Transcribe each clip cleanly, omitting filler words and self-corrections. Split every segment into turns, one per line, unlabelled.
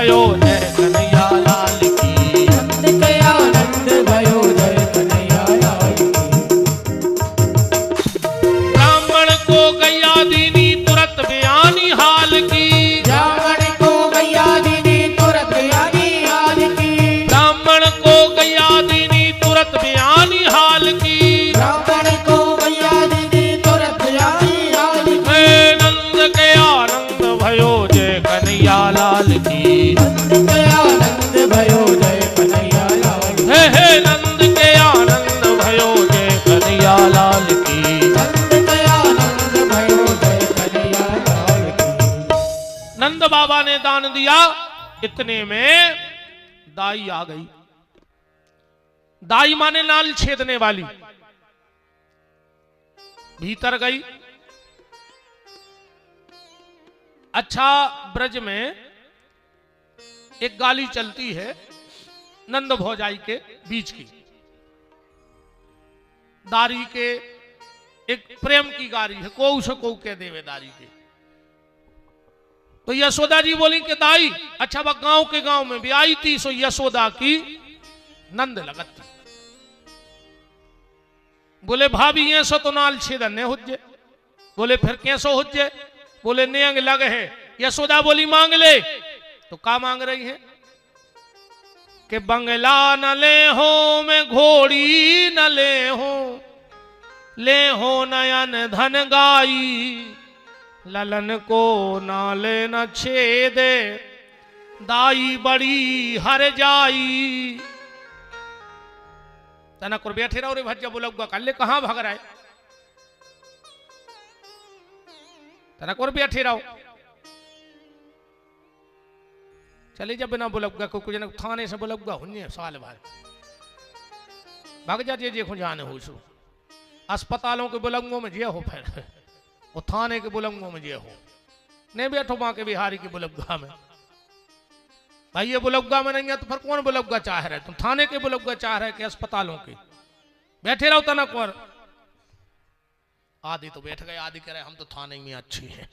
भयो जय कन्हैया लाल की।
नंद के आनंद भयो जय कन्हैया लाल की।
ब्राह्मण को गैया दीनी तुरंत बयानी हाल की।
ब्राह्मण को गैया दीनी तुरंत बयानी हाल की।
ब्राह्मण को गैया दीनी तुरंत बयानी हाल की।
ब्राह्मण को गैया दीनी तुरंत बयानी हाल की।
नंद के आनंद भयो जय कन्हैया लाल की।
नंद के आनंद भयो जय कन्हैया लाल की।
हे नंद के आनंद भयो जय कन्हैया लाल की।
नंद के आनंद भयो जय कन्हैया लाल की।
नंद बाबा ने दान दिया, इतने में दाई आ गई। दाई माने नाल छेदने वाली। भीतर गई। अच्छा, ब्रज में एक गाली चलती है नंद भौजाई के बीच की। दारी के एक प्रेम की गारी है, को उसे को कह देवे दारी के। तो यशोदा जी बोली कि दाई, अच्छा वह गांव के गांव में भी आई थी, सो यशोदा की नंद लगत थी। बोले भाभी ये सो तो नाल छेदन ने हुज्जे। बोले फिर कैसो हुज्जे? बोले नेंग लग है। यशोदा बोली मांग ले। तो का मांग रही है कि बंगला न ले हो, मैं घोड़ी न ले हो नयन धन गाई, ललन को नाले न छेदे, दाई बड़ी हर जाई। तना कर बैठे रहो रे भज्जा बोलगा कल कहां भाग रहा है? तना कर बैठे रहो। चले जा बिना बोलगा को कुछ न थाने से बोलगा हुन्ने साल भर भाग जा जे खुजाने हो सो। अस्पतालों के बुलंगों में जे हो, फिर वो थाने के बुलंगों में जे हो। नहीं बैठो मां के बिहारी के बुलगा में। भाई ये बुलगा में नहीं है तो फिर कौन बुलगा चाह रहे? तुम थाने के बुलगा चाह रहे कि अस्पतालों के? बैठे रहो तना कौर। आदि तो बैठ गए, आदि कह रहे हम तो थाने में अच्छे हैं,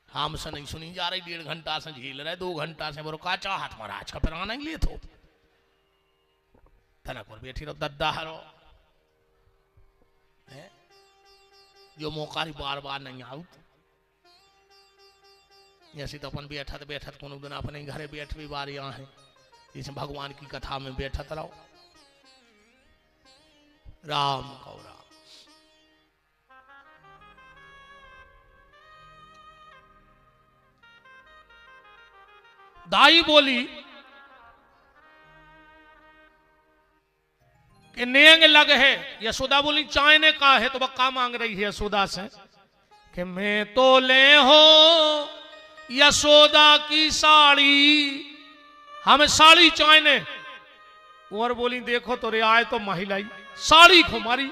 हमसे नहीं सुनी जा रही। 1.5 घंटा से झील रहे, 2 घंटा से बोलो का चाहत महाराज का फिर आना ही लिए तो तना कौर बैठी रहो। दद्दा हरो जो मौका बार बार नहीं आऊ। ऐसी तो अपन बैठत कोनो दिन अपने घरे बैठ भी बार यहाँ है, इस भगवान की कथा में बैठत रहो। राम कौ राम। दाई बोली कि नेंग लग है। यशोदा बोली चाहने का है। तो वह का मांग रही है यशोदा से कि मैं तो ले हो यशोदा की साड़ी, हमें साड़ी चाहने। और बोली देखो तो रे आए तो महिलाई साड़ी खुमारी।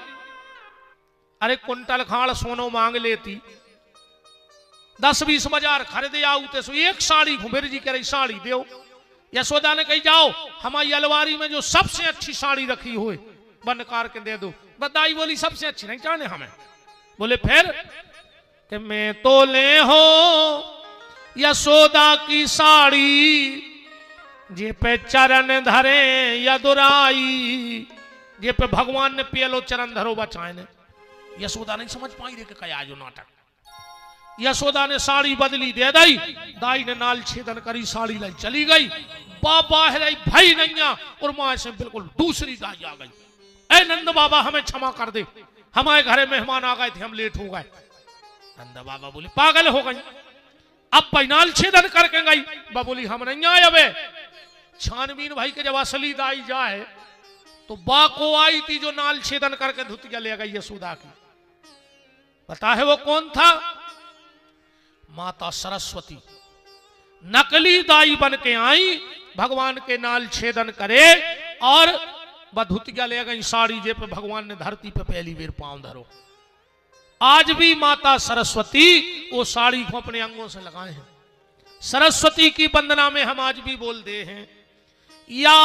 अरे कुंटल खाड़ सोनो मांग लेती, 10-20 बाजार खरीदे आऊते सो एक साड़ी घुमेर जी कह रही साड़ी दो। यशोदा ने कही जाओ हमारी अलमारी में जो सबसे अच्छी साड़ी रखी हुई बंद कार के दे दो। बदाई बोली सबसे अच्छी नहीं चाहने हमें। बोले फिर कि मैं तो ले हो यशोदा की साड़ी, जे पे चरण धरे यदुराई, जे पे भगवान ने पियलो चरण धरो बचाए ने। यशोदा नहीं समझ पाई रे कि क्या जो नाटक। यशोदा ने साड़ी बदली दे दी। दाई ने नाल छेदन करी, साड़ी लाई चली गई। बाबा है भाई नैया और मां से बिल्कुल दूसरी दाई आ गई। ए नंद बाबा हमें क्षमा कर दे, हमारे घरे मेहमान आ गए थे, हम लेट हो गए। नंद बाबा बोली पागल हो गई, अब पैनाल छेदन करके गई। बोली हम नहीं आए। अबे छानबीन भाई के जब असली दाई जाए तो बा को आई थी जो नाल छेदन करके धुतिया ले गई यशोदा की। पता है वो कौन था? माता सरस्वती नकली दाई बन के आई, भगवान के नाल छेदन करे और बधुतिया ले गई साड़ी जे पे भगवान ने धरती पे पहली बार पांव धरो। आज भी माता सरस्वती वो साड़ी को अपने अंगों से लगाए हैं। सरस्वती की वंदना में हम आज भी बोलते हैं या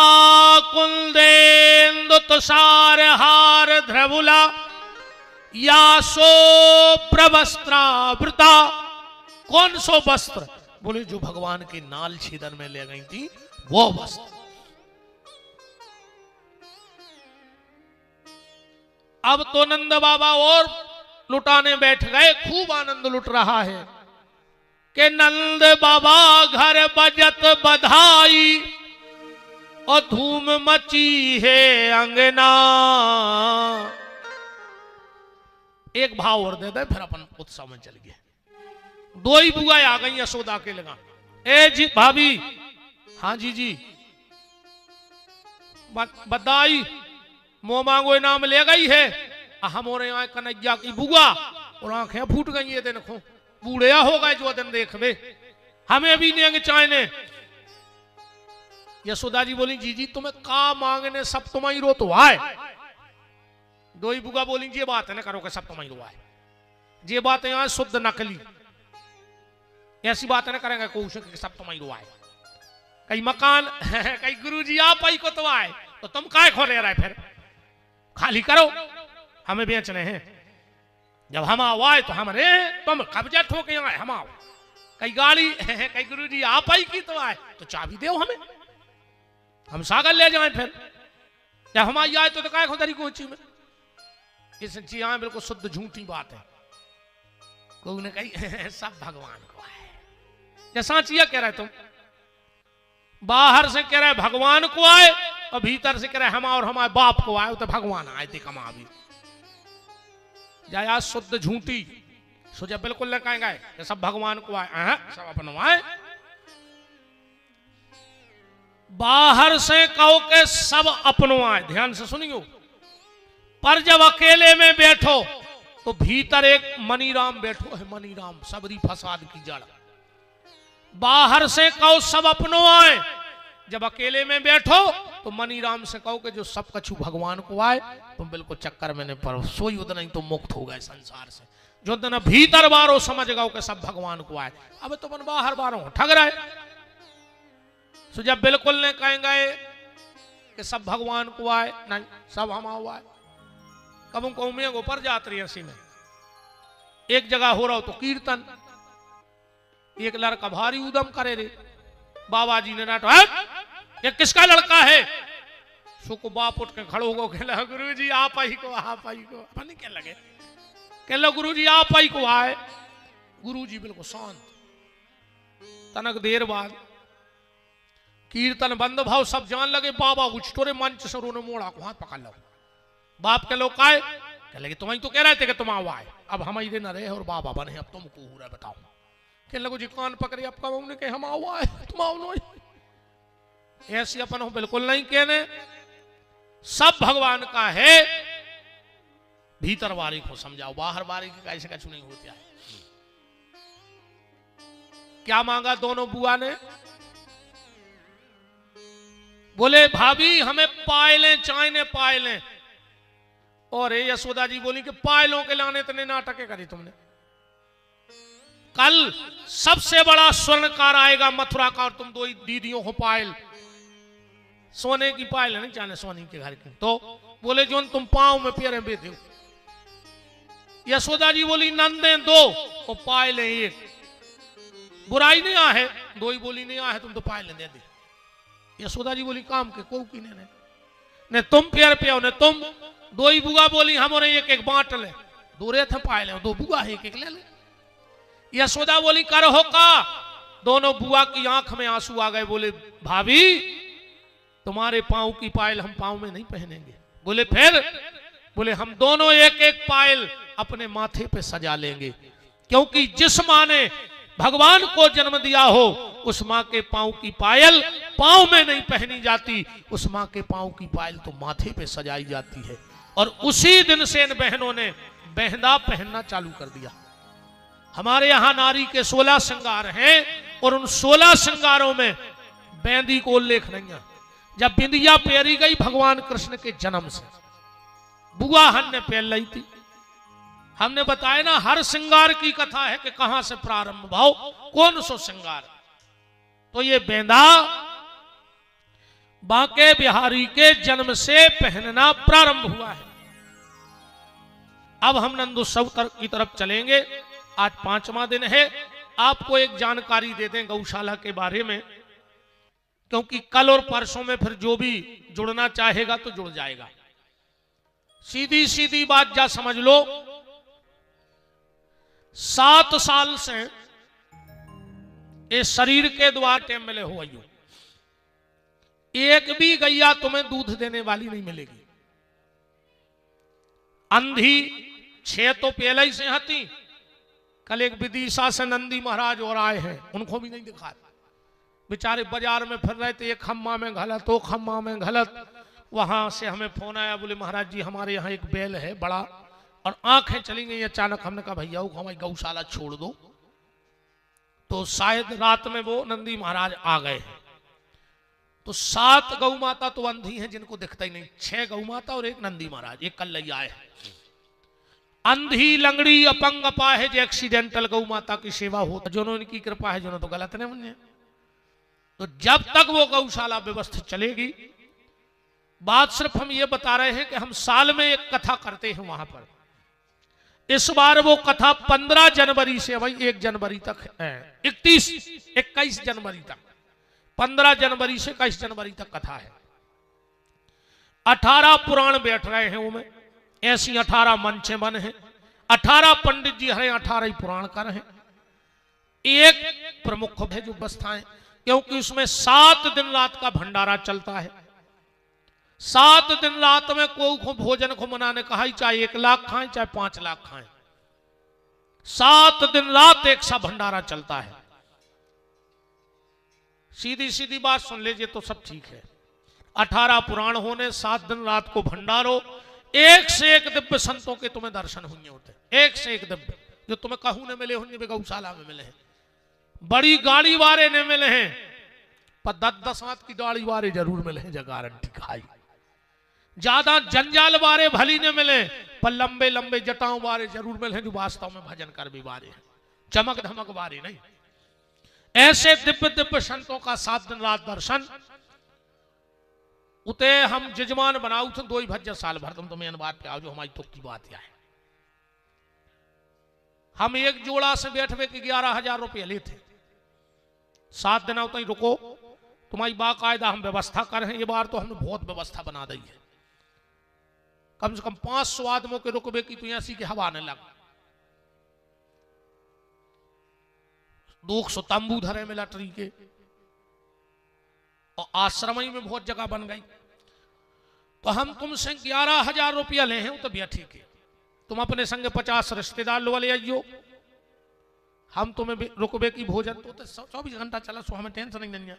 कुंदेन्दु तुषार हार ध्रुवुला या सो प्रवस्त्रावृता। कौन सो वस्त्र बोले जो भगवान के नाल छेदन में ले गई थी वो वस्त्र। अब तो नंद बाबा और लुटाने बैठ गए, खूब आनंद लुट रहा है कि नंद बाबा घर बजत बधाई और धूम मची है अंगना। एक भाव और दे दे फिर अपन उत्सव में चल गए। दो ही बुआ आ गई यशोदा के लगा, ए जी भाभी, हाँ जी जी, बधाई मोह मांगो इनाम ले गई है। हमारे यहाँ कन्हैया की बुआ और आंखें फूट गई ये देखो, बूढ़िया हो गए जो दिन देख बे, हमें भी नहीं चाहने। यशोदा जी बोली जी जी तुम्हें का मांगने, सब तुम्हारी रो तो आए। दो ही बुआ बोली ये बात है ना करो कि सब तुम्हारी रो आए, ये बात यहाँ शुद्ध नकली, ऐसी बात ना करेंगे कोशिश कि सब तुम्हारी रो आए। कई मकान कई गुरुजी आप ही को तो आए तो तुम काय खो ले रहे फिर, खाली करो, हमें बेचने हैं। जब हम आओ आए तो हमारे तुम कब्जा ठोके आए हम आओ। कई गाड़ी कई गुरुजी आप ही की तो आए तो चाबी दो हमें, हम सागर ले जाएं फिर। जब हम आई आए तो काय खो तरी कोची में, इस चिया बिल्कुल शुद्ध झूठी बात है। कोई ने कही सब भगवान को है, जैसा चिया कह रहे तुम, बाहर से कह रहे भगवान को आए और भीतर से कह रहे हम और हमारे बाप को आए तो भगवान आए थे कमा भी जाया शुद्ध झूठी। सोचा बिल्कुल न कहेंगे सब भगवान को आए, सब अपन आए। बाहर से कहो के सब अपनो आए, ध्यान से सुनियो, पर जब अकेले में बैठो तो भीतर एक मनीराम बैठो है, मनीराम सबरी फसाद की जड़। बाहर से कहो सब अपनो आए, जब अकेले में बैठो तो मनीराम से कहो कि जो सब कछु भगवान को आए, तुम बिल्कुल चक्कर में नहीं पड़ो, सोई उतना ही तुम मुक्त हो गए संसार से। जो दिन भीतर बारो समझ गओ कि सब भगवान को आए, अब तुम बाहर बारो ठग रहे। तो जब बिल्कुल नहीं कहेंगे कि सब भगवान को आए, नहीं सब हम आओ आए। कब कौमे ऊपर जात रही ऐसी में एक जगह हो रहा हो तो कीर्तन, एक लड़का भारी उदम करे रे, बाबा जी ने नाटो ये किसका लड़का है। सुको बाप उठ के खड़ो हो गए, गुरु जी आप ही को, आप ही को। अपन क्या लगे कह लो गुरु जी आप ही को आए। गुरु जी बिल्कुल शांत। तनक देर बाद कीर्तन बंद भाव, सब जान लगे बाबा उछटोरे मंच से उन्होंने मोड़ा को हाथ पकड़ लो। बाप के लोग आए, कह लगे तुम्हें तो कह रहे थे कि तुम आओ आए, अब हम इधर न रहे और बाबा बने, अब तुमको हो रहा है बताओ। कहने लगो जी कान पकड़े अब कब हमने कहे हम आओ आए तुम आओ नहीं, ऐसी अपन हो बिल्कुल नहीं कहने। सब भगवान का है, भीतर वारी को समझाओ, बाहर वारी की कैसे कछु नहीं होती है। क्या मांगा दोनों बुआ ने, बोले भाभी हमें पायलें चाहिए पायलें। और यशोदा जी बोली कि पायलों के लाने इतने नाटके करी तुमने, कल सबसे बड़ा स्वर्णकार आएगा मथुरा का और तुम दो दीदियों को पायल, सोने की पायल नहीं चाहे सोने के घर की, तो बोले जो तुम पांव में पैर में दो। यशोदा जी बोली नंदे दो और पायल एक, बुराई नहीं आ है, दो ही बोली नहीं आ है तुम तो पायल दे दे। यशोदा जी बोली काम के को की ने तुम पैर पे हो, ने तुम। दो ही बुआ बोली हमारे एक एक बांट ले, दो रे थे पायल दो बुआ एक एक ले ले। यशोदा बोली कर हो का, दोनों बुआ की आंख में आंसू आ गए। बोले भाभी तुम्हारे पांव की पायल हम पांव में नहीं पहनेंगे। बोले फिर, बोले हम दोनों एक एक पायल अपने माथे पे सजा लेंगे, क्योंकि जिस मां ने भगवान को जन्म दिया हो उस मां के पांव की पायल पांव में नहीं पहनी जाती, उस मां के पांव की पायल तो माथे पे सजाई जाती है। और उसी दिन से इन बहनों ने बहंदा पहनना चालू कर दिया। हमारे यहां नारी के 16 श्रृंगार हैं और उन 16 श्रृंगारों में बेंदी को उल्लेख नहीं है। जब बिंदिया पेरी गई भगवान कृष्ण के जन्म से, बुआ हन ने पहन ली थी। हमने बताया ना हर श्रृंगार की कथा है कि कहां से प्रारंभ भाव कौन सो श्रृंगार। तो ये बेंदा बांके बिहारी के जन्म से पहनना प्रारंभ हुआ है। अब हम नंदोत्सव की तरफ चलेंगे। आज 5वां दिन है। आपको एक जानकारी दे दें गौशाला के बारे में, क्योंकि कल और परसों में फिर जो भी जुड़ना चाहेगा तो जुड़ जाएगा। सीधी सीधी बात जा समझ लो, 7 साल से इस शरीर के द्वार टेम मिले हो, एक भी गैया तुम्हें दूध देने वाली नहीं मिलेगी। अंधी 6 तो पहले ही से हती। कल एक विदिशा से नंदी महाराज और आए हैं, उनको भी नहीं दिखा, बेचारे बाजार में फिर रहे थे, एक खम्मा में गलत, वो खम्मा में गलत। वहां से हमें फोन आया, बोले महाराज जी हमारे यहाँ एक बैल है बड़ा और आंखें चली गई अचानक। हमने कहा भैया हमारी गौशाला छोड़ दो। तो शायद रात में वो नंदी महाराज आ गए हैं। तो 7 गौ माता तो अंधी हैं जिनको दिखता ही नहीं, 6 गौ माता और एक नंदी महाराज, एक कल ले आए हैं। अंधी लंगड़ी अपंग अपाहिज एक्सीडेंटल गौ माता की सेवा हो, जिन्होंने की कृपा है, जिन्होंने तो गलत नहीं मुझे। तो जब तक वो गौशाला व्यवस्थित चलेगी, बात सिर्फ हम ये बता रहे हैं कि हम साल में एक कथा करते हैं वहां पर। इस बार वो कथा 15 जनवरी से भाई 1 जनवरी तक है, 21 जनवरी तक, 15 जनवरी से 21 जनवरी तक कथा है। 18 पुराण बैठ रहे हैं उनमें, ऐसी 18 मंचे बन हैं, 18 पंडित जी हरे 18 ही पुराण कर हैं। एक प्रमुख है जो बस्थाएं, क्योंकि उसमें 7 दिन रात का भंडारा चलता है। 7 दिन रात में को भोजन को मनाने कहा, चाहे 1 लाख खाएं चाहे 5 लाख खाएं, 7 दिन रात एक सा भंडारा चलता है। सीधी सीधी बात सुन लीजिए तो सब ठीक है। 18 पुराण होने, 7 दिन रात को भंडारो, एक से एक दिव्य संतों के तुम्हें दर्शन हुए होते, एक से एक दिव्य, जो तुम्हें कहूं ने मिले होंगे, गौशाला में मिले हैं। बड़ी गाड़ी वाले ने मिले हैं, पर 10-10 हाथ की गाड़ी वाले जरूर मिले हैं, जो गारंटी खाई। ज्यादा जंजाल वाले भली ने मिले, पर लंबे लंबे जटाओं वाले जरूर मिले हैं, जो वास्तव में भजन कर भी वाले हैं, चमक धमक वाले नहीं। ऐसे दिव्य दिव्य संतों का 7 दिन रात दर्शन उते हम जजमान बनाऊ थे 2 ही भज्य साल भर। तुम मेन बात पे आओ, जो हमारी तो की बात है। हम एक जोड़ा से बैठवे के 11,000 रुपये लेते। 7 दिन तो ही रुको, तुम्हारी बाकायदा हम व्यवस्था कर रहे हैं। ये बार तो हमने बहुत व्यवस्था बना दी है, कम से कम 500 आदमों के रुकबे की तो ऐसी की हवा न लगा। 200 तंबू धरे मिलिट्री के, और आश्रम में बहुत जगह बन गई। तो हम तुमसे 11,000 रुपया ले हैं, तो भैया ठीक है, तुम अपने संग 50 रिश्तेदार लो ले आइयो, हम तुम्हें रुकबे की भोजन तो 24 घंटा चला, सो हमें टेंशन नहीं है।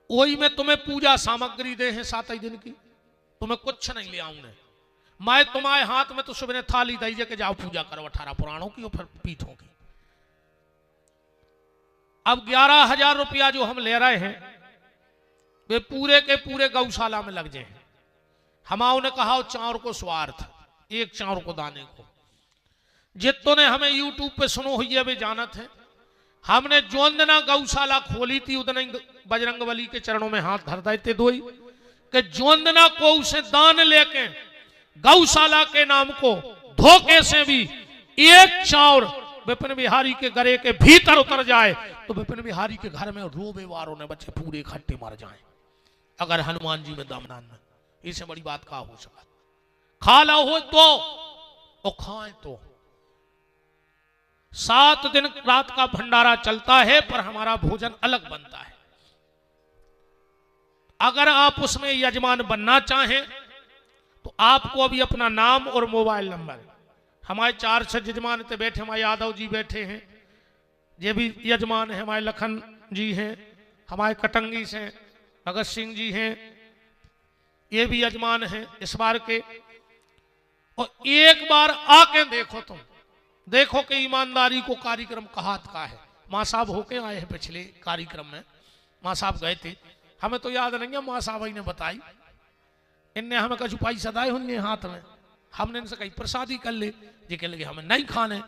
वही में तुम्हें पूजा सामग्री दे हैं 7 दिन की, तुम्हें कुछ नहीं ले आऊंगे। मैं तुम्हारे हाथ में तो सुबह थाली दीजिए कि जाओ पूजा करो 18 पुराणों की और फिर पीठों की। अब 11,000 रुपया जो हम ले रहे हैं, वे पूरे के पूरे गौशाला में लग जाए। हमाओं ने कहा चाउर को स्वार्थ, एक चाउर को दाने को। जितों ने हमें यूट्यूब पे सुनो हुई है वे जानत है, हमने जोन दिना गौशाला खोली थी उतने बजरंगबली के चरणों में हाथ धर देते दो ही, कि जोन दिना को उसे दान लेके गौशाला के नाम को धोखे से भी एक चाउर विपिन बिहारी के गले के भीतर उतर जाए, तो विपिन बिहारी के घर में रोबे वारों ने बच्चे पूरे इकट्ठे मर जाएं, अगर हनुमान जी में दमनान में। इससे बड़ी बात कहा हो सका। खाला हो तो और खाएं तो। 7 दिन रात का भंडारा चलता है, पर हमारा भोजन अलग बनता है। अगर आप उसमें यजमान बनना चाहें तो आपको अभी अपना नाम और मोबाइल नंबर, हमारे 4 यजमान थे बैठे, हमारे यादव जी बैठे हैं, ये भी यजमान है, हमारे लखन जी हैं, हमारे कटंगी से भगत सिंह जी हैं, ये भी यजमान हैं इस बार के। और एक बार आके देखो, तुम देखो कि ईमानदारी को कार्यक्रम कहाँ का है। माँ साहब होके आए हैं पिछले कार्यक्रम में, माँ साहब गए थे, हमें तो याद नहीं है, माँ साहब ने बताई। इनने हमें कछु पैसा दाए होंगे हाथ में, हमने इनसे कहीं प्रसादी कर ले, जे कह लगे हमें नहीं खाने।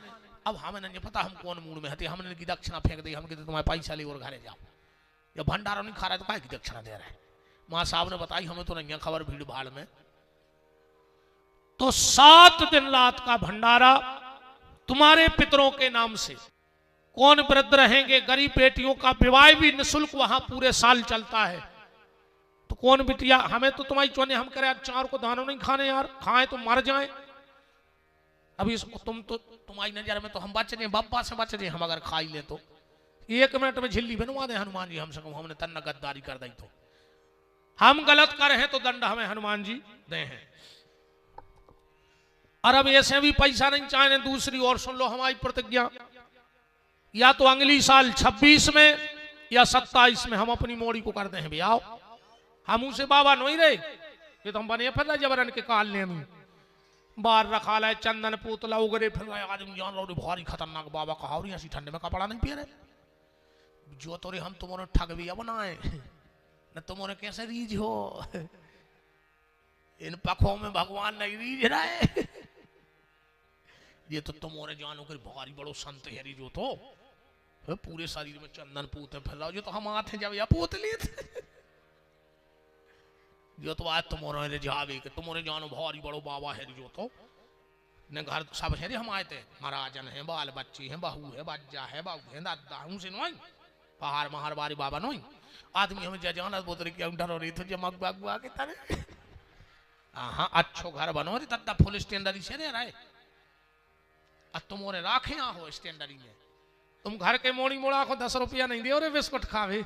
अब हमें नहीं पता हम कौन मूड में हते, हमने की दक्षिणा फेंक दी, हम कहते तुम्हारे पैसा ले और घरे जाओ, या भंडारा नहीं खा रहा है तो काय की दक्षिणा दे रहा है। माँ साहब ने बताई, हमें तो नहीं है खबर भीड़ भाड़ में। तो 7 दिन रात का भंडारा तुम्हारे पितरों के नाम से। कौन वृद्ध रहेंगे? गरीब बेटियों का विवाह भी निःशुल्क वहां पूरे साल चलता है। तो कौन बिटिया, हमें तो तुम्हारी चौने हम करे चार को दानों नहीं खाने यार, खाए तो मर जाए। अभी तुम तो तुम्हारी नजर में तो हम बच जाए, बाबा से बच जाए हम अगर खाई ले तो। 1 मिनट में झिल्ली बनवा दे हनुमान जी हमसे, हमने तन्ना गद्दारी कर दी तो हम गलत कर हैं तो दंड हमें हनुमान जी दे हैं। और अब ऐसे भी पैसा नहीं चाहे। दूसरी और सुन लो हमारी प्रतिज्ञा, या तो अगली साल 26 में या 27 में हम अपनी मोड़ी को करते हैं ब्याह। हम उसे बाबा नहीं रहे, ये तो हम बने फिर जबरन के काल ने बार रखा लाए चंदन पुतला उगरे फिर आदमी जान लो भारी खतरनाक बाबा कहा ऐसी ठंडे में कपड़ा नहीं पी रहे जो तोरे हम तुम्हारे ठग भी बनाए न तुम्हारे कैसे रीझ हो। इन पखों में भगवान नहीं रीझ रहे। ये तो तुम्हारे जानो के भारी बड़ो संत है जो तो पूरे शरीर में चंदन पूते फिर रहा जो तो हम आते जब या पूत लिए थे जो तो आज तुम्हारे जावे कि तुम्हारे जानो भारी बड़ो बाबा है जो तो ने घर सब है हम आए थे महाराजन है बाल बच्ची है बहू है बच्चा है बाबू है दादा उनसे नहीं पहाड़ महार बारी बाबा नहीं आदमी हमें जाना बोतरे की डर हो रही तो जमक बागुआ के तरह हाँ अच्छो घर बनो रे दादा फुल स्टैंडर्ड से रह रहे। अब तुम्हारे राखे हो स्टैंडर्ड में तुम घर के मोड़ी मोड़ा को 10 रुपया नहीं दे बिस्कुट खावे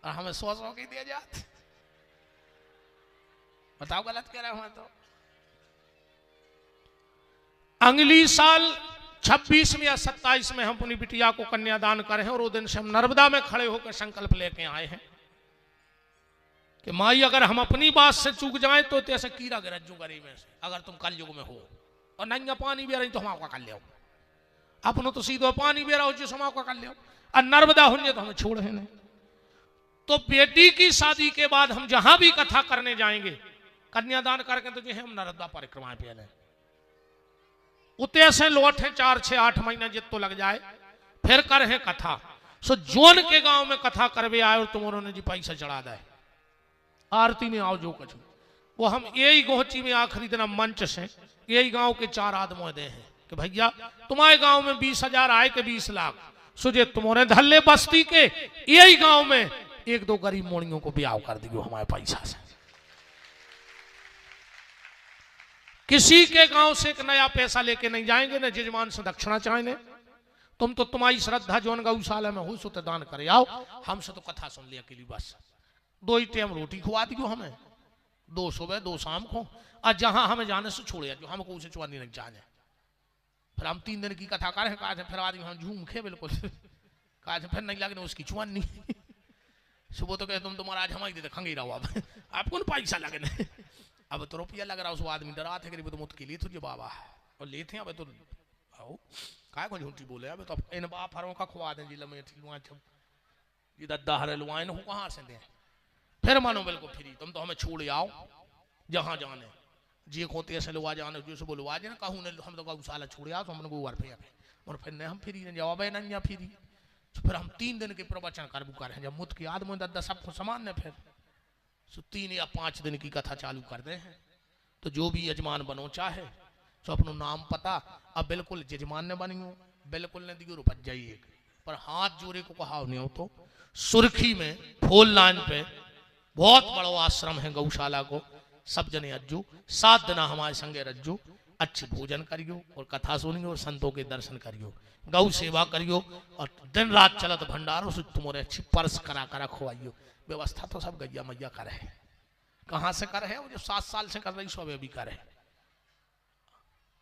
और हमें 100 के दिया जाते। बताओ गलत कह रहे हो तो। अगली साल 26 में या 27 में हम अपनी बिटिया को कन्यादान करें और वो दिन से हम नर्मदा में खड़े होकर संकल्प लेके आए हैं कि माई अगर हम अपनी बात से चूक जाएं तो ऐसे कीड़ा गरजू गरीब में से अगर तुम कल युग में हो और नंगा पानी भी रही तो हम आपका कर ले अपनों तो सीधो पानी भी रहो जो हम आपका कर ले और नर्मदा होंगे तो हमें छोड़ है नहीं। तो बेटी की शादी के बाद हम जहां भी कथा करने जाएंगे कन्यादान करके तो जो है हम नर्मदा परिक्रमा पे लें उतने से लौट है 4, 6, 8 महीने जित तो लग जाए फिर कर है कथा। सो जोन के गांव में कथा करवे आए और तुम्हारों जी पैसा चढ़ा दे आरती में आओ जो कुछ वो हम यही गोची में आखिरी दिन मंच से यही गांव के 4 आदमी दे हैं कि भैया तुम्हारे गांव में 20,000 आए के 20 लाख सुजे तुम्हारे धल्ले बस्ती के यही गांव में 1-2 गरीब मोड़ियों को ब्याह कर दियो हमारे पैसा से। किसी के गांव से एक नया पैसा लेके नहीं जाएंगे न जजमान से दक्षिणा चाहेंगे। तुम तो तुम्हारी श्रद्धा जोन गौशाला में हो सो तो दान करे आओ हमसे तो कथा सुन लिया अकेली बस 2 ही टाइम रोटी खुआ दियो हमें 2 सुबह 2 शाम को और जहां हमें जाने से छोड़े जो हमको उसे चुवानी नहीं जाने। फिर हम 3 दिन की कथा करें कहा फिर आदमी हम झूम खे बिल्कुल कहा फिर नहीं लगने उसकी चुवानी सुबह तो कहे तुम तुम्हारा आज हमारी दे खंगी रहो अब आपको पैसा लगने अब तो रुपया लग रहा उस आदमी डरा थे करीब तो मुझ के लिए तुझे बाबा और लेते हैं अब तो आओ काय को झूठी बोले अब तो इन बाप हरों का खुआ दें जिला में ये दद्दा हरे लुआइन हो कहाँ से दें फिर मानो बिल्कुल फ्री तुम तो हमें छोड़ आओ जहाँ जाने जी खोते ऐसे लोग जाने जो बोलो आज ना कहूँ ने हम तो गौशाला छोड़ आओ तो हमने गोबर पे और फिर नहीं हम फ्री जवाब है नहीं फ्री फिर हम 3 दिन के प्रवचन करबू कर हैं जब मुद की आदमी दद्दा सबको समान ने फिर 3 या 5 दिन की कथा चालू कर दे हैं। तो जो भी यजमान बनो चाहे तो अपनो नाम पता अब बिल्कुल यजमान ने बनियो बिल्कुल ने दियो रुपट जाइए पर हाथ जोड़े को कहा नहीं हो तो सुर्खी में फूल लाइन पे बहुत बड़ा आश्रम है गौशाला को सब जने अज्जू 7 दिन हमारे संगे रज्जू अच्छे भोजन करियो और कथा सुनियो और संतों के दर्शन करियो गौ सेवा करियो और दिन रात चलत भंडारों से तुम्हारे अच्छी परस करा खुआइयो। व्यवस्था तो सब गैया मैया कर है कहाँ से कर है वो जो 7 साल से कर रही सो भी कर है।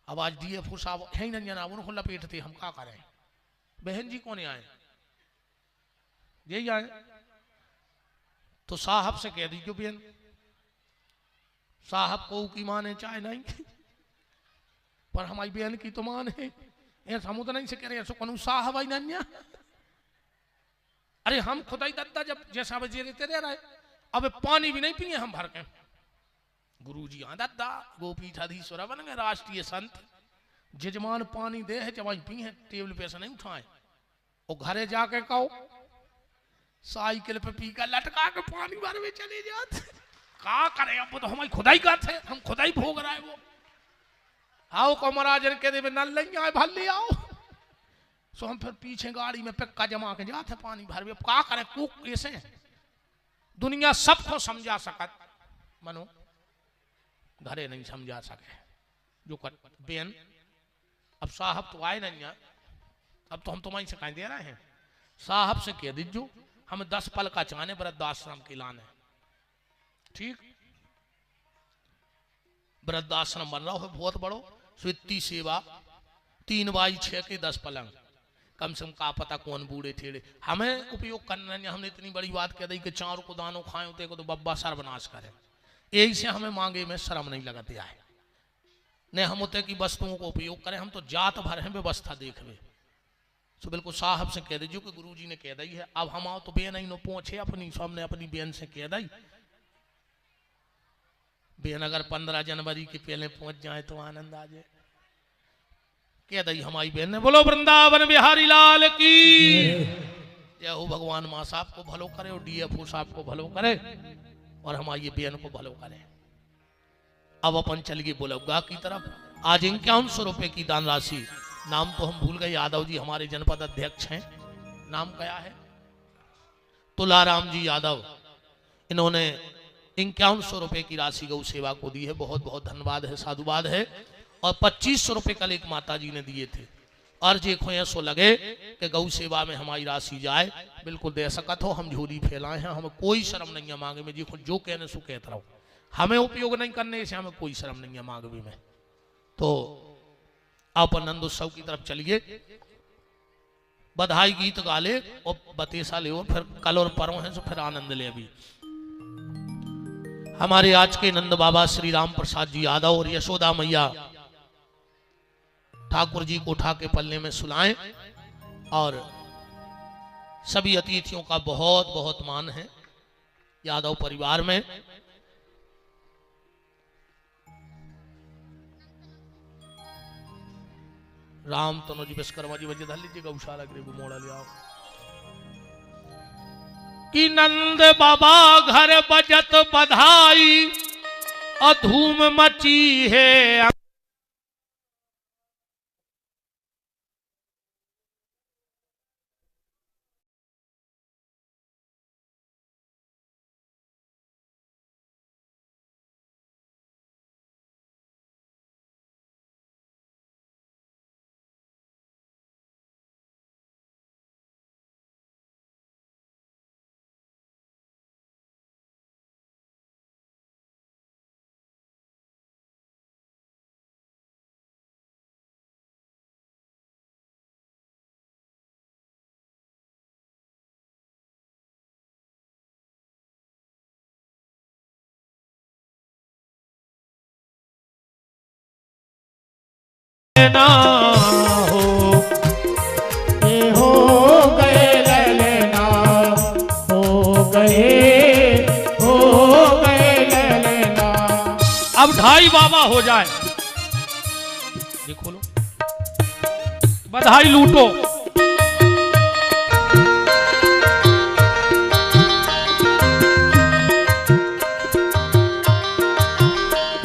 अब आज DF साहब है नहीं जना उनको लपेटते हम क्या करें। बहन जी कौन आए यही आए तो साहब से कह दीजिए बहन साहब को की माने चाहे नहीं पर हमारी बहन की तो मान है हम तो नहीं से कह रहे कौन साहब आई नहीं। अरे हम खुदाई दद्दा जब जैसा बजे रहते रह रहे अब पानी भी नहीं पिए हम भर के गुरु जी हाँ दद्दा गोपीठाधीश्वर बन गए राष्ट्रीय संत जजमान पानी दे है जब पिए टेबल पे से नहीं उठाए और घरे जाके कहो साइकिल पे पी कर लटका के पानी भर में चले जाते का करे अब तो हमारी खुदाई का थे हम खुदाई भोग रहे वो आओ को महाराजन के देवे नल नहीं आए भल ले आओ सो हम फिर पीछे गाड़ी में पिक्का जमा के जाते पानी भर भी, अब का करें कुक कैसे दुनिया सबको समझा सकत मनो घरे नहीं समझा सके जो कर बेन। अब साहब तो आए नहीं, अब तो हम तुम्हारी शिकायत दे रहे हैं, साहब से कह दीजिए हम 10 पल का चाहने वृद्धाश्रम के लाने, ठीक वृद्धाश्रम बन रहा है बहुत बड़ो, स्वित्ती सेवा 3 बाई 6 के 10 पलंग, कम से कम का पता कौन बूढ़े ठेड़े हमें उपयोग करना है। हमने इतनी बड़ी बात कह दी कि 4 को दानो खाए होते को तो बब्बा सर्वनाश करे, यही से हमें मांगे में शर्म नहीं लगती है ने हम होते की वस्तुओं को उपयोग करें, हम तो जात भर है व्यवस्था देखवे। सो बिल्कुल साहब से कह दीजिए कि गुरुजी ने कह दी है, अब हम आओ तो बेन ही नो पहुंचे अपनी, सो हमने अपनी बेन से कह दी बेन अगर 15 जनवरी के पहले पहुंच जाए तो आनंद आ जाए। कह दी हमारी बहन ने, बोलो वृंदावन बिहारी लाल की जय हो। भगवान माँ साहब को भलो करे और डीएफओ साहब को भलो करे और हमारी बहन को भलो करे। अब अपन चल गए बोलगा की तरफ। आज 5100 रुपए की दान राशि, नाम तो हम भूल गए, यादव जी हमारे जनपद अध्यक्ष हैं, नाम क्या है, तुलाराम जी यादव, इन्होंने 5100 रुपए की राशि गौ सेवा को दी है, बहुत बहुत धन्यवाद है, साधुवाद है। और 2500 रुपए कल एक माता जी ने दिए थे, और जे खोए सो लगे कि गौ सेवा में हमारी राशि जाए, बिल्कुल दे सकत हो, हम झोली फैलाए हैं, हमें कोई शर्म नहीं है मांगे में, जी खुद जो कहने सो कहता रहो, हमें उपयोग नहीं करने से हमें कोई शर्म नहीं है मांगवी में। तो आप आनंद उत्सव की तरफ चलिए, बधाई गीत गा ले और बतेसा ले, और फिर कल और परों हैं तो फिर आनंद ले। अभी हमारे आज के नंद बाबा श्री राम प्रसाद जी यादव और यशोदा मैया ठाकुर जी को उठा के पल्ले में सुलाएं, और सभी अतिथियों का बहुत बहुत मान है यादव परिवार में। राम तनो जी विश्वकर्मा जी वजह धर लीजिए, गौशाला गृह मोड़ा ले आओ कि नंद बाबा घर बजत बधाई और धूम मची है। ना हो
ये हो गए ललना, हो गए ललना।
अब 2.5 बाबा हो जाए, देखो लो बधाई लूटो।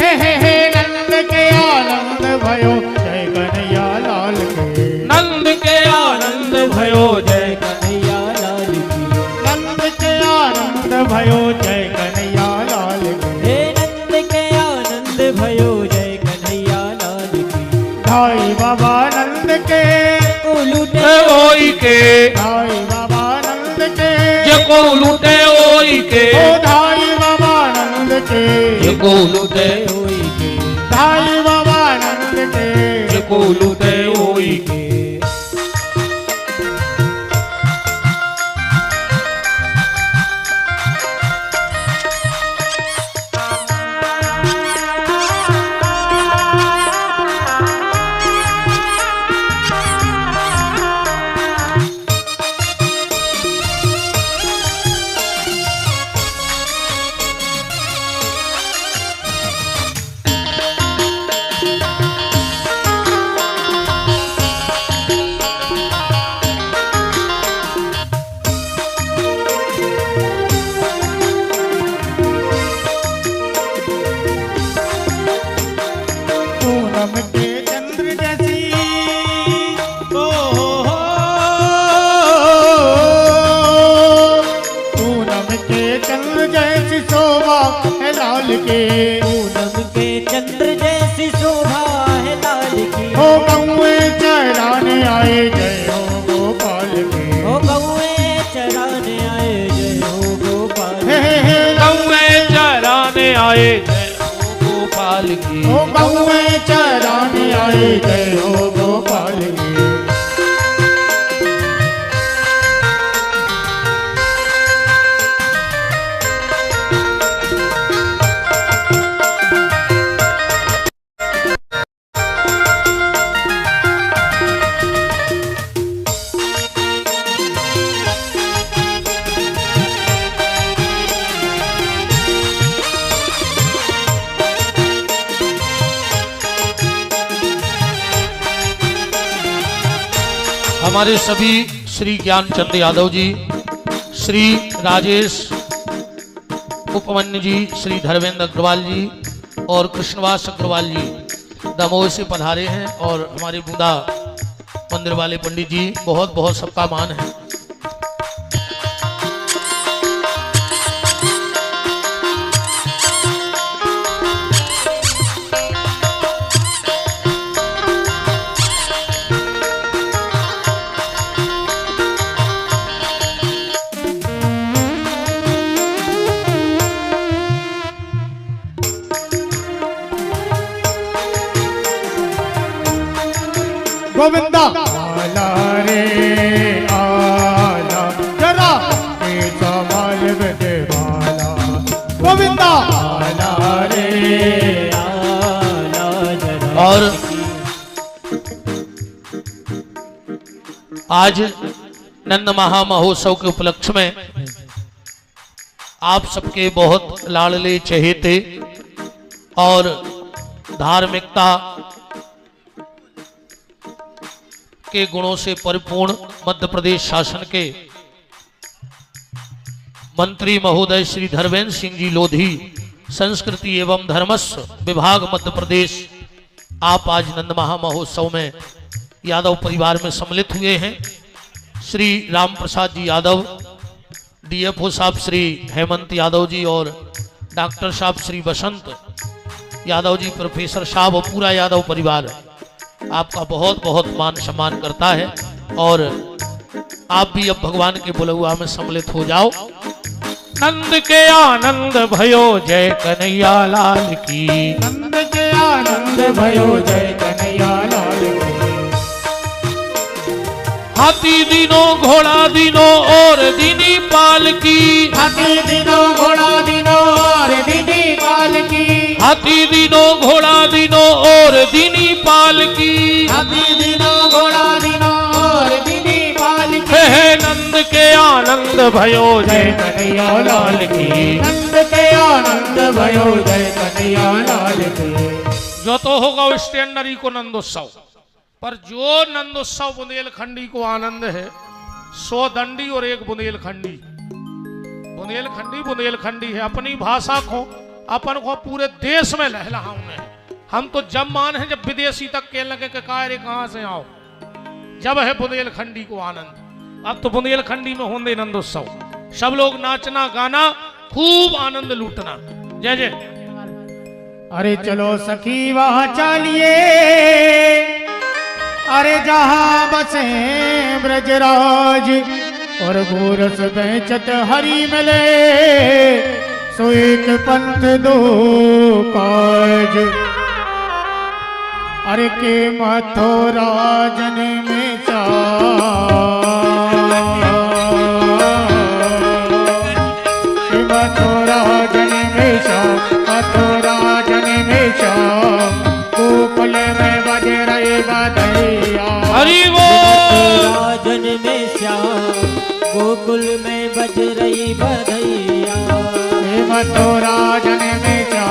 हे नंद के आनंद भयो जय कन्हैया लाल के,
नंद के आनंद भयो जय
कन्हैया लाल की, नंद के आनंद भयो जय कन्हैया लाल की,
हे नंद के आनंद भयो जय कन्हैया लाल की।
ढाई बाबा नंद के
को लूटे
ओई के,
ढाई बाबा नंद के
ये को लूटे ओई के,
ओ ढाई बाबा नंद के,
ये को लूटे
होई के,
ढाई बाबा नंद के,
ये को लूटे ओई के।
के।
पूनम के चंद्र जैसी शोभा है लाल की।
हो गौए चराने आए जय हो गोपाल के।
ओ गौए चराने आए जय हो गोपाल।
हे
गौए चराने आए जय हो गोपाल की।
हो गौए चराने आए जय हो गोपाल के।
हमारे सभी श्री ज्ञानचंद यादव जी, श्री राजेश उपमन्यु जी, श्री धर्मेंद्र अग्रवाल जी और कृष्णवास अग्रवाल जी दमोह से पधारे हैं। और हमारे बूंदा मंदिर वाले पंडित जी, बहुत बहुत सबका मान है।
गोविंदा आला रे आला जरा ये संभाल बदे वाला। गोविंदा आला रे
आला जरा।
और आज नंद महा महोत्सव के उपलक्ष्य में आप सबके बहुत लाडले चहेते और धार्मिकता के गुणों से परिपूर्ण मध्य प्रदेश शासन के मंत्री महोदय श्री धर्मेंद्र सिंह जी लोधी, संस्कृति एवं धर्मस्व विभाग मध्य प्रदेश, आप आज नंद महा महोत्सव में यादव परिवार में सम्मिलित हुए हैं। श्री राम प्रसाद जी यादव, डीएफओ साहब श्री हेमंत यादव जी और डॉक्टर साहब श्री बसंत यादव जी, प्रोफेसर साहब और पूरा यादव परिवार आपका बहुत बहुत मान सम्मान करता है। और आप भी अब भगवान के बुलहुआ में सम्मिलित हो जाओ। नंद के आनंद भयो जय कन्हैया लाल की।
नंद के आनंद भयो जय कन्हैया लाल की।
हाथी दिनों घोड़ा दिनों और दीनी पाल की।
हाथी दिनों घोड़ा दिनों और दीदी पाल की।
हाथी दिनों घोड़ा दिनों और दीनी पाल की।
हाथी दिनों घोड़ा दिनों और दीदी पाल की।
हे नंद के आनंद भयो जय कन्हैया लाल की।
नंद के आनंद भयो जय कन्हैया लाल की।
जो तो होगा वो स्टैंडरी को नंदोत्सव, पर जो नंदोत्सव बुंदेलखंडी को आनंद है, 100 दंडी और 1 बुंदेलखंडी। बुंदेलखंडी है। अपनी भाषा को अपन को पूरे देश में लहलहाउने। हम तो जब मान है जब विदेशी तक के लगे के कायरे कहां से आओ, जब है बुंदेलखंडी को आनंद। अब तो बुंदेलखंडी में होंगे नंदोत्सव, सब लोग नाचना गाना खूब आनंद लूटना। जय जय।
अरे चलो सखी वहाँ चलिए, अरे जहाँ बसे ब्रजराज और गोरस बेचत हरी मिले, सो एक पंथ दो काज। अरे के मथुरा जन में चा, मथुरा जन में चा, मथुरा जन में चा, गोकुल में बज रहे बधैया।
हरि वो
राजन में श्याम गोकुल में बज रही बधैया।
मथुरा जन में चा,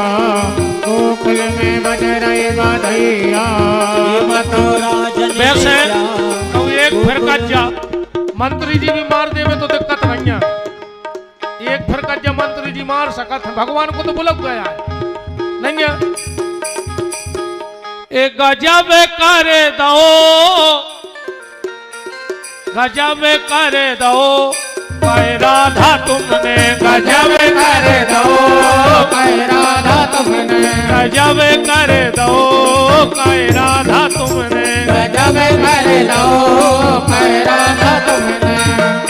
गोकुल में बज रहे बधैया।
मथुरा जन में
वैसे
श्याम
तो एक फिर कज्जा मंत्री जी भी मार देवे तो दिक्कत नहीं है। एक फिर कज्जा मंत्री जी मार सकत है, भगवान को तो बुलक गया है नहीं है। एक गजब करे दो, गजब करे दो कहे राधा तुमने
गजब कर दो कहे राधा तुमने
गजब कर दो कहे राधा तुमने
गजब कर दो कहे राधा तुमने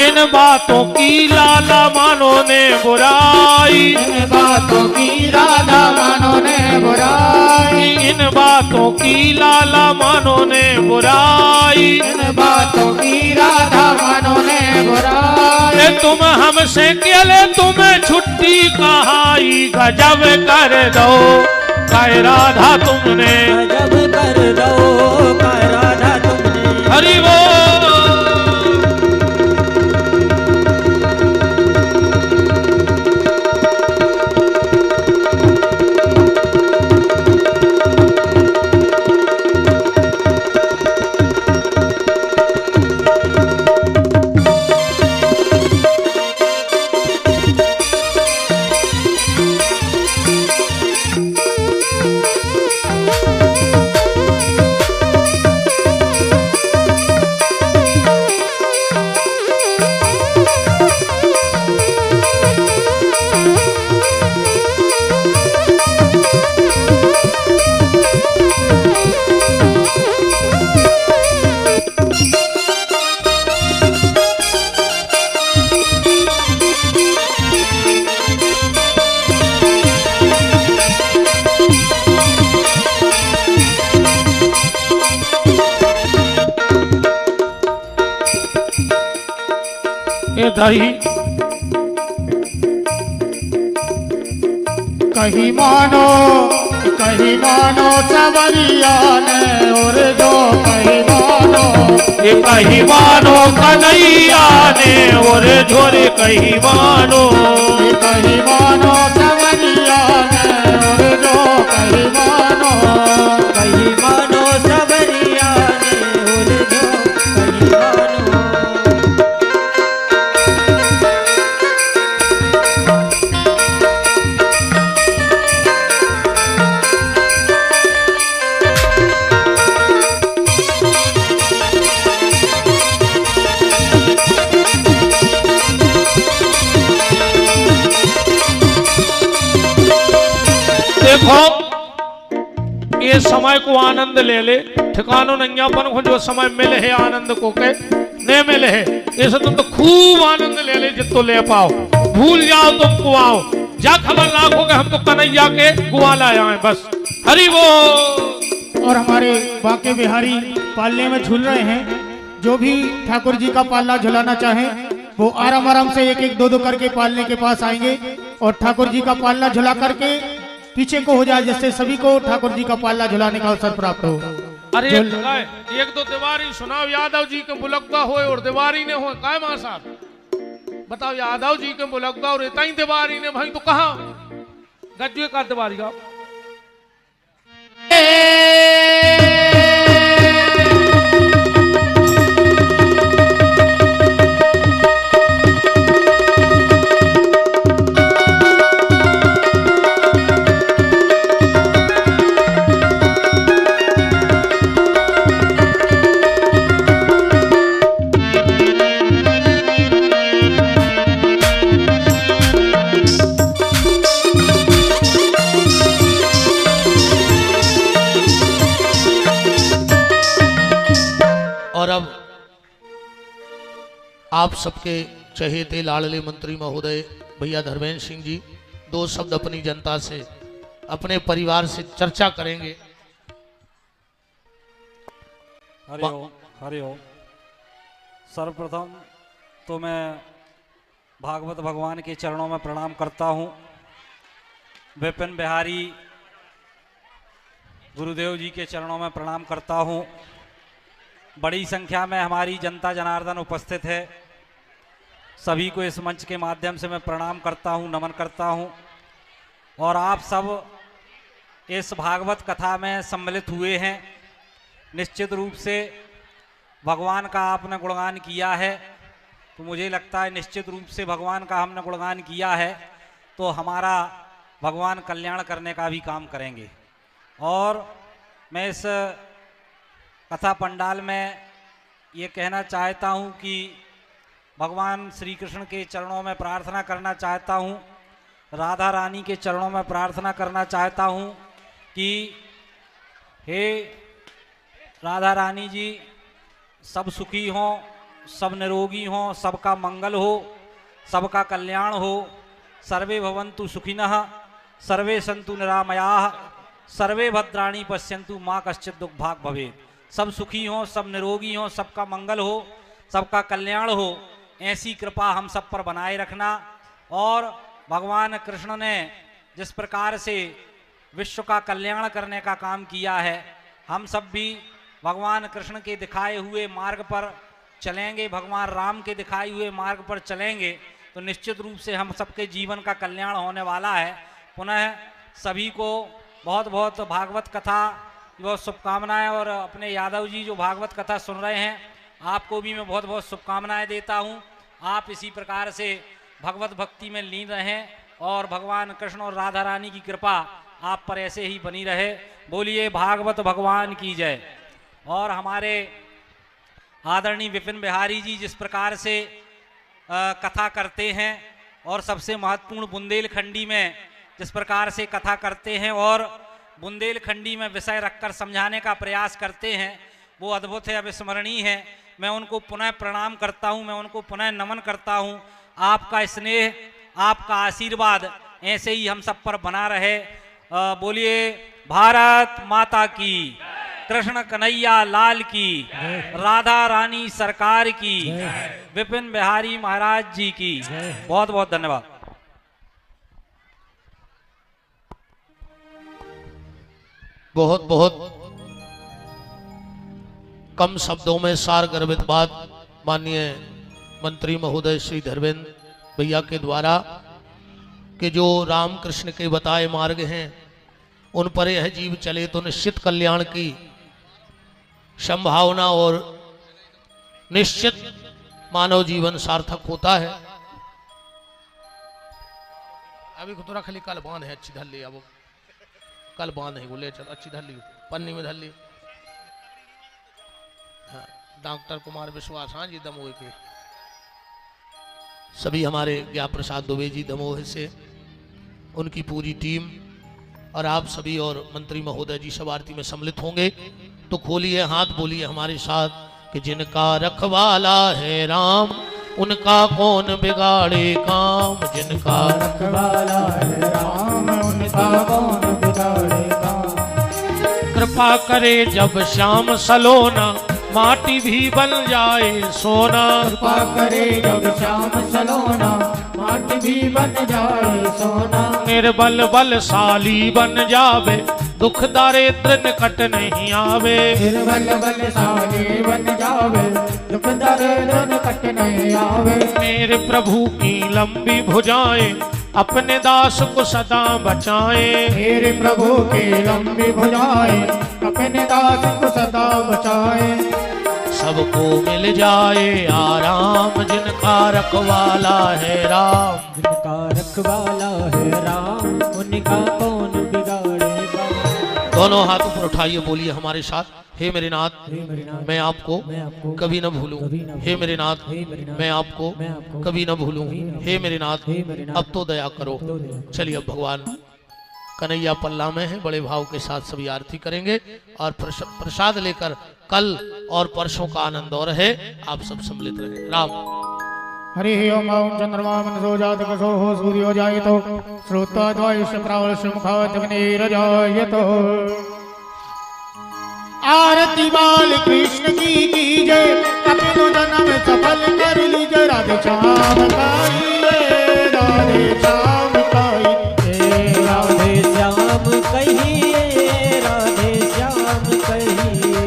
इन बातों की लाला मानो ने बुराई
इन बातों की राधा मानो ने बुराई
इन बातों की लाला मानो ने बुराई
इन बातों की राधा मानो ने बुराई
तुम हमसे केले तुम्हें छुट्टी कहाई गजब कर दो कहे राधा तुमने
गजब कर दो कहे राधा तुमने।
हरि वो दही
कहीं मानो सवरिया ने और जो कहीं मानो
ये कहीं मानो कन्हैया ने और झोरे कहीं मानो
कहीं मानो सवरिया ने और जो कहीं मानो
कहीं मानो सबरिया ने और जो कहीं मानो।
देखो ये समय को आनंद ले ले ठिकानो नंगापन को जो समय मिले है आनंद को के नहीं मिले है ऐसे तुम तो खूब आनंद ले ले जितो ले पाओ भूल जाओ तुम कुआओ जा खबर लाखों के हम तो कन्हैया के गुआ लाए आए बस हरि वो।
और हमारे बांके बिहारी पालने में झूल रहे हैं जो भी ठाकुर जी का पालना झुलाना चाहें वो आराम आराम से एक एक दो दो करके पालने के पास आएंगे और ठाकुर जी का पालना झुला करके पीछे को हो जाए जिससे सभी को ठाकुर जी का पालना झुलाने का अवसर प्राप्त हो।
अरे एक दो तिवारी सुनाओ यादव जी के बुलकदा हो और तिवारी ने हो काय मां साहब बताओ यादव जी के बुलकदा और इतना ही तिवारी ने भाई तो कहा गज्जे का तिवारी का और अब आप सबके चहेते लाडले मंत्री महोदय भैया धर्मेंद्र सिंह जी दो शब्द अपनी जनता से अपने परिवार से चर्चा करेंगे।
हरि ओम। सर्वप्रथम तो मैं भागवत भगवान के चरणों में प्रणाम करता हूँ। विपिन बिहारी गुरुदेव जी के चरणों में प्रणाम करता हूँ। बड़ी संख्या में हमारी जनता जनार्दन उपस्थित है, सभी को इस मंच के माध्यम से मैं प्रणाम करता हूँ, नमन करता हूँ। और आप सब इस भागवत कथा में सम्मिलित हुए हैं। निश्चित रूप से भगवान का आपने गुणगान किया है, तो मुझे लगता है निश्चित रूप से भगवान का हमने गुणगान किया है तो हमारा भगवान कल्याण करने का भी काम करेंगे। और मैं इस कथा पंडाल में ये कहना चाहता हूँ कि भगवान श्री कृष्ण के चरणों में प्रार्थना करना चाहता हूँ, राधा रानी के चरणों में प्रार्थना करना चाहता हूँ कि हे राधा रानी जी, सब सुखी हों, सब निरोगी हों, सबका मंगल हो, सबका कल्याण हो। सर्वे भवन्तु सुखिनः, सर्वे सन्तु निरामयाः, सर्वे भद्राणि पश्यन्तु माँ कश्चित् दुर्भाग् भवेत्। सब सुखी हों, सब निरोगी हों, सबका मंगल हो, सबका कल्याण हो। ऐसी कृपा हम सब पर बनाए रखना। और भगवान कृष्ण ने जिस प्रकार से विश्व का कल्याण करने का काम किया है, हम सब भी भगवान कृष्ण के दिखाए हुए मार्ग पर चलेंगे, भगवान राम के दिखाए हुए मार्ग पर चलेंगे तो निश्चित रूप से हम सबके जीवन का कल्याण होने वाला है। पुनः सभी को बहुत बहुत भागवत कथा बहुत शुभकामनाएं। और अपने यादव जी जो भागवत कथा सुन रहे हैं, आपको भी मैं बहुत बहुत शुभकामनाएं देता हूं। आप इसी प्रकार से भगवत भक्ति में लीन रहें और भगवान कृष्ण और राधा रानी की कृपा आप पर ऐसे ही बनी रहे। बोलिए भागवत भगवान की जय। और हमारे आदरणीय विपिन बिहारी जी जिस प्रकार से कथा करते हैं और सबसे महत्वपूर्ण बुंदेलखंडी में जिस प्रकार से कथा करते हैं और बुंदेलखंडी में विषय रखकर समझाने का प्रयास करते हैं, वो अद्भुत है, अविस्मरणीय है। मैं उनको पुनः प्रणाम करता हूं, मैं उनको पुनः नमन करता हूं। आपका स्नेह, आपका आशीर्वाद ऐसे ही हम सब पर बना रहे। बोलिए भारत माता की, कृष्ण कन्हैया लाल की, राधा रानी सरकार की, विपिन बिहारी महाराज जी की। बहुत बहुत धन्यवाद।
बहुत बहुत कम शब्दों में सार गर्भित बात माननीय मंत्री महोदय श्री धर्मेंद्र भैया के द्वारा कि जो राम कृष्ण के बताए मार्ग हैं उन पर यह जीव चले तो निश्चित कल्याण की संभावना और निश्चित मानव जीवन सार्थक होता है। अभी को थोड़ा खाली कल बांध है, अच्छी धर ली, अब कल बांध है, बोले चल अच्छी धर ली, पन्नी में धर ली। हाँ, डॉक्टर कुमार विश्वास, हाँ जी, दमोह के सभी हमारे ज्ञा प्रसाद दुबे जी दमोह से, उनकी पूरी टीम और आप सभी और मंत्री महोदय जी सब आरती में सम्मिलित होंगे। तो खोलिए हाथ, बोलिए हमारे साथ कि जिनका रखवाला है राम उनका कौन बिगाड़े काम, जिनका
रखवाला है राम उनका कौन बिगाड़े काम।
कृपा करे जब श्याम सलोना माटी भी बन जाए सोना।
कृपा करे जब श्याम सलोना माटी भी बन जाए सोना।
निर्बल बलशाली बन जावे दुख दारिद्र निकट नहीं आवे।
निर्बल बलशाली बन जावे दुख दारिद्र निकट नहीं आवे।
मेरे प्रभु की लंबी भुजाएं अपने दास को सदा बचाए।
मेरे प्रभु की लंबी भुजाएं अपने दास को सदा बचाए।
सबको मिल जाए आराम जिनका रखवाला है राम।
जिनका रखवाला है राम उनका कौन बिगाड़ेगा।
दोनों हाथों पर उठाइए, बोलिए हमारे साथ, हे मेरे नाथ मैं आपको कभी न भूलूं। हे मेरे नाथ मैं आपको कभी न भूलूं। हे मेरे नाथ अब तो दया करो। चलिए अब भगवान कन्हैया पल्ला में है, बड़े भाव के साथ सभी आरती करेंगे और प्रसाद लेकर कल और परसों का आनंद और है। आप सब सम्मिलित रहे। राम
हरि ओम। ओम चंद्रमा मनसो जात कसो हो सूर्यो जायतो श्रोता द्वायुष प्रावश मुखाग्निरजायतो। आरती बाल कृष्ण की कीजय अपनो जन्म सफल कर लीजिए। राधे श्याम कहिए, राधे श्याम कहिए,
राधे श्याम कहिए, राधे श्याम कहिए।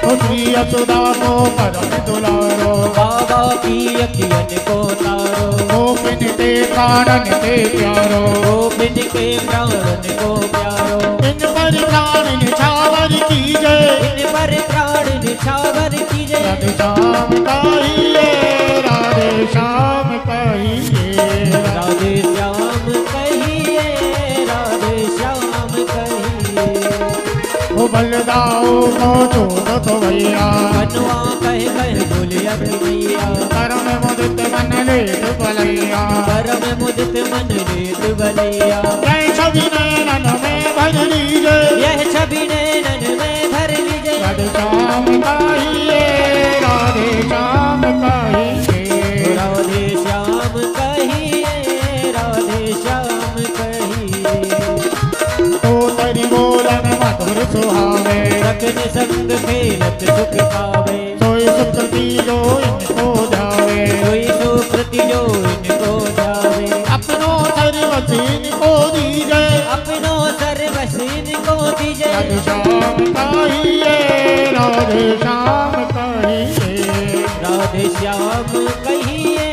उनकी यशोदा को परम दुलारो
बाबा की अखियन को तारो।
गोपिन ते प्राणन ते प्यारो।
गोपिन के प्राणन को प्यारो।
इन पर प्राण निछावर कीजय,
इन पर प्राण निछावर कीजय।
राधे श्याम कहिए, राधे श्याम कहिए,
राधे श्याम कहिए, राधे श्याम कहिए।
ओ बलदाओ को जोड़ तो भैया
कनुआ कह कह बोले अति मैया
करम मुदित मन लेत बलैया
करम मुदित मन लेत बलैया
जय छवि नैनन में भर लीजे
यह छवि नैनन में भर लीजे
राधे श्याम कहिए राधे श्याम कहिए
राधे श्याम कहिए राधे श्याम कहिए
तो तरी बोलन मधुर सुहावे
सकन संग खेलत सुख पावे
सोई सुकृति जो इनको जावे
कोई सुकृति जो इनको जावे
अपनो सर्वसीन को दीजे
अपनो सर्वसीन को दीजे
राधे श्याम कहिए राधे श्याम कहिए
राधे श्याम कहिए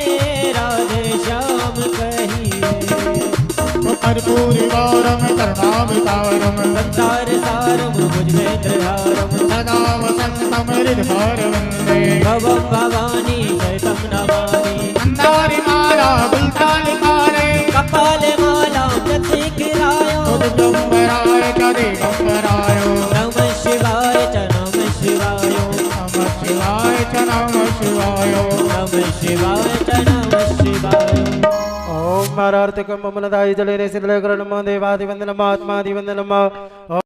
राधे श्याम कहिए
कर्पूरी वारम करुणावतारम
संसार सारम भुजनेत्रहारम
सदा वसंतम हृदय वंदे
भवं भवानी सहितं नमामि
अंधारी माला गुलताल मारे
कपाले माला प्रतिकिरायो
दिगंबराय च दिगंबराय
नमः शिवाय च नमः शिवाय
नमः शिवाय च नमः शिवाय
नमः शिवाय च नमः शिवाय
ओम मारार्तिकं ममनदाय जलेने सिद्धले करणं देवादिवंदनम आत्मादिवंदनम।